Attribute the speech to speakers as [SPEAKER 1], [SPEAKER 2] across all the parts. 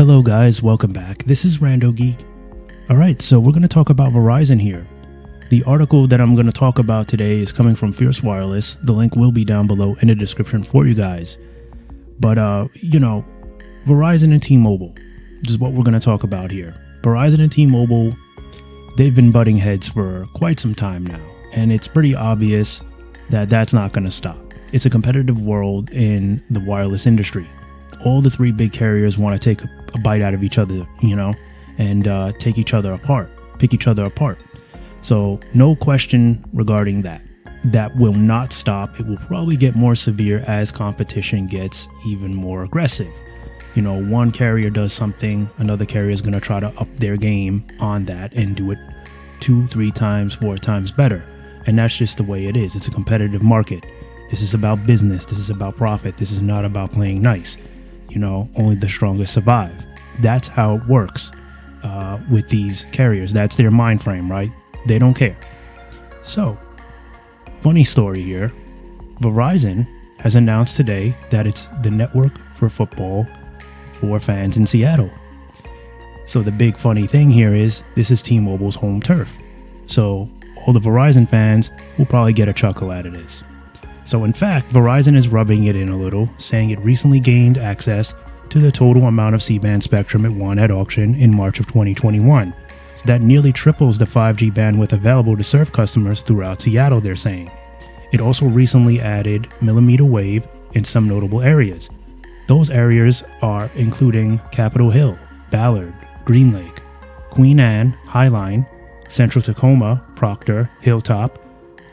[SPEAKER 1] Hello guys, welcome back. This is RandoGEEK. Alright, so we're going to talk about Verizon here. The article that I'm going to talk about today is coming from Fierce Wireless. The link will be down below in the description for you guys. But, Verizon and T-Mobile, which is what we're going to talk about here. Verizon and T-Mobile, they've been butting heads for quite some time now. And it's pretty obvious that that's not going to stop. It's a competitive world in the wireless industry. All the three big carriers want to take a bite out of each other, and take each other apart, pick each other apart. So no question regarding that. That will not stop. It will probably get more severe as competition gets even more aggressive. One carrier does something, another carrier is going to try to up their game on that and do it 2, 3 times, 4 times better. And that's just the way it is. It's a competitive market. This is about business. This is about profit. This is not about playing nice. Only the strongest survive. That's how it works with these carriers. That's their mind frame, right? They don't care. So, funny story here. Verizon has announced today that it's the network for football for fans in Seattle. So the big funny thing here is this is T-Mobile's home turf. So all the Verizon fans will probably get a chuckle out of this. So in fact, Verizon is rubbing it in a little, saying it recently gained access to the total amount of C-band spectrum it won at auction in March of 2021. So that nearly triples the 5G bandwidth available to serve customers throughout Seattle, they're saying. It also recently added millimeter wave in some notable areas. Those areas are including Capitol Hill, Ballard, Green Lake, Queen Anne, Highline, Central Tacoma, Proctor, Hilltop,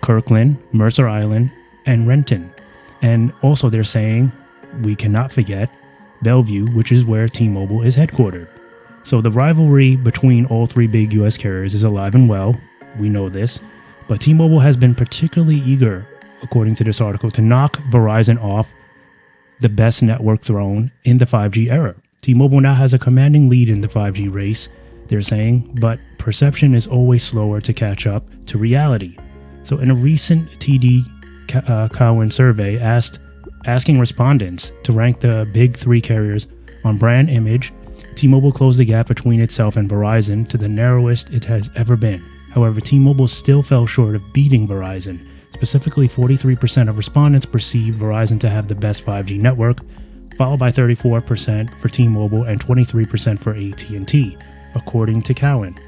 [SPEAKER 1] Kirkland, Mercer Island, and Renton. And also they're saying we cannot forget Bellevue, which is where T-Mobile is headquartered. So the rivalry between all three big US carriers is alive and well. We know this. But T-Mobile has been particularly eager, according to this article, to knock Verizon off the best network throne in the 5G era. T-Mobile now has a commanding lead in the 5G race, they're saying, but perception is always slower to catch up to reality. So in a recent TD Cowen survey asking respondents to rank the big three carriers on brand image, T-Mobile closed the gap between itself and Verizon to the narrowest it has ever been. However, T-Mobile still fell short of beating Verizon. Specifically, 43% of respondents perceive Verizon to have the best 5G network, followed by 34% for T-Mobile and 23% for at&t, according to Cowen.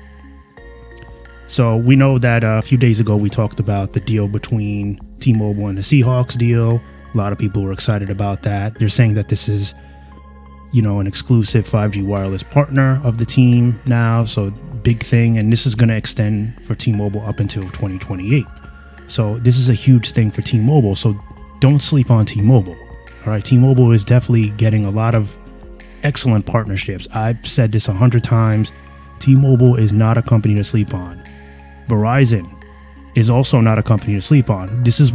[SPEAKER 1] So we know that a few days ago we talked about the deal between T-Mobile and the Seahawks deal. A lot of people were excited about that. They're saying that this is, an exclusive 5G wireless partner of the team now. So big thing. And this is going to extend for T-Mobile up until 2028. So this is a huge thing for T-Mobile. So don't sleep on T-Mobile. All right. T-Mobile is definitely getting a lot of excellent partnerships. I've said this 100 times. T-Mobile is not a company to sleep on. Verizon is also not a company to sleep on. This is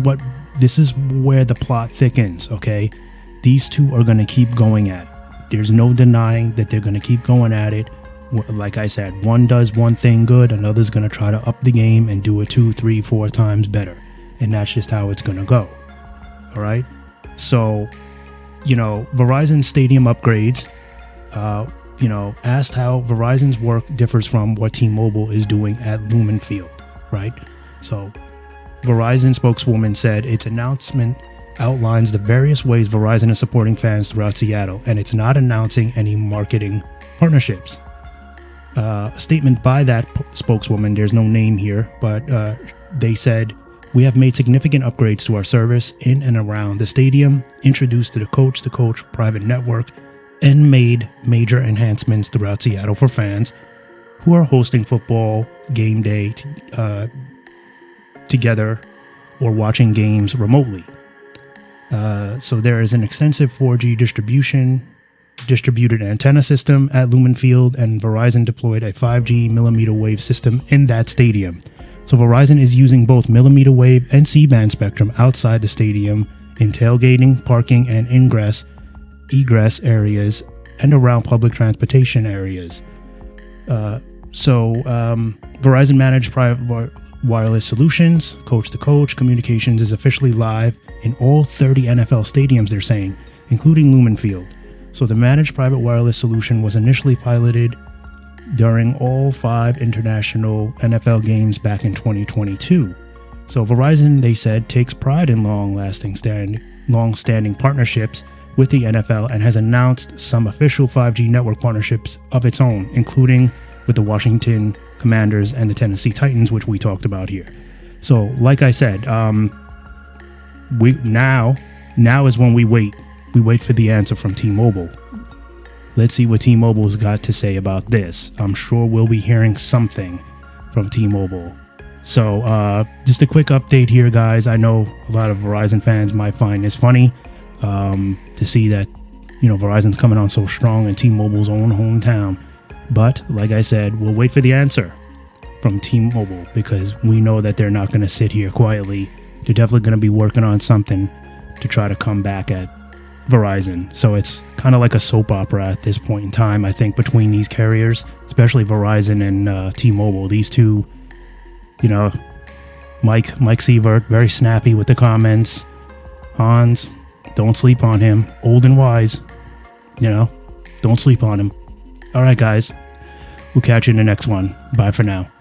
[SPEAKER 1] where the plot thickens, okay? These two are going to keep going at it. There's no denying that they're going to keep going at it. Like I said, one does one thing good, another's going to try to up the game and do it 2, 3, 4 times better. And that's just how it's going to go. All right? So, Verizon stadium upgrades, asked how Verizon's work differs from what T-Mobile is doing at Lumen Field, right? So Verizon spokeswoman said its announcement outlines the various ways Verizon is supporting fans throughout Seattle, and it's not announcing any marketing partnerships. A statement by that spokeswoman, there's no name here, but they said, "We have made significant upgrades to our service in and around the stadium, introduced the coach-to-coach private network, and made major enhancements throughout Seattle for fans who are hosting football game day together or watching games remotely." So there is an extensive 4G distributed antenna system at Lumen Field, and Verizon deployed a 5G millimeter wave system in that stadium. So Verizon is using both millimeter wave and C-band spectrum outside the stadium in tailgating, parking, and egress areas and around public transportation areas. Verizon managed private wireless solutions, coach-to-coach communications is officially live in all 30 NFL stadiums, they're saying, including Lumen Field. So the managed private wireless solution was initially piloted during all 5 international NFL games back in 2022. So Verizon, they said, takes pride in long-standing partnerships with the NFL and has announced some official 5G network partnerships of its own, including with the Washington Commanders and the Tennessee Titans, which we talked about here. So, like I said, now is when we wait. We wait for the answer from T-Mobile. Let's see what T-Mobile's got to say about this. I'm sure we'll be hearing something from T-Mobile. So, just a quick update here, guys. I know a lot of Verizon fans might find this funny to see that, Verizon's coming on so strong in T-Mobile's own hometown. But, like I said, we'll wait for the answer from T-Mobile because we know that they're not going to sit here quietly. They're definitely going to be working on something to try to come back at Verizon. So it's kind of like a soap opera at this point in time, I think, between these carriers, especially Verizon and T-Mobile. These two, Mike Sievert, very snappy with the comments. Hans, don't sleep on him. Old and wise, don't sleep on him. All right, guys, we'll catch you in the next one. Bye for now.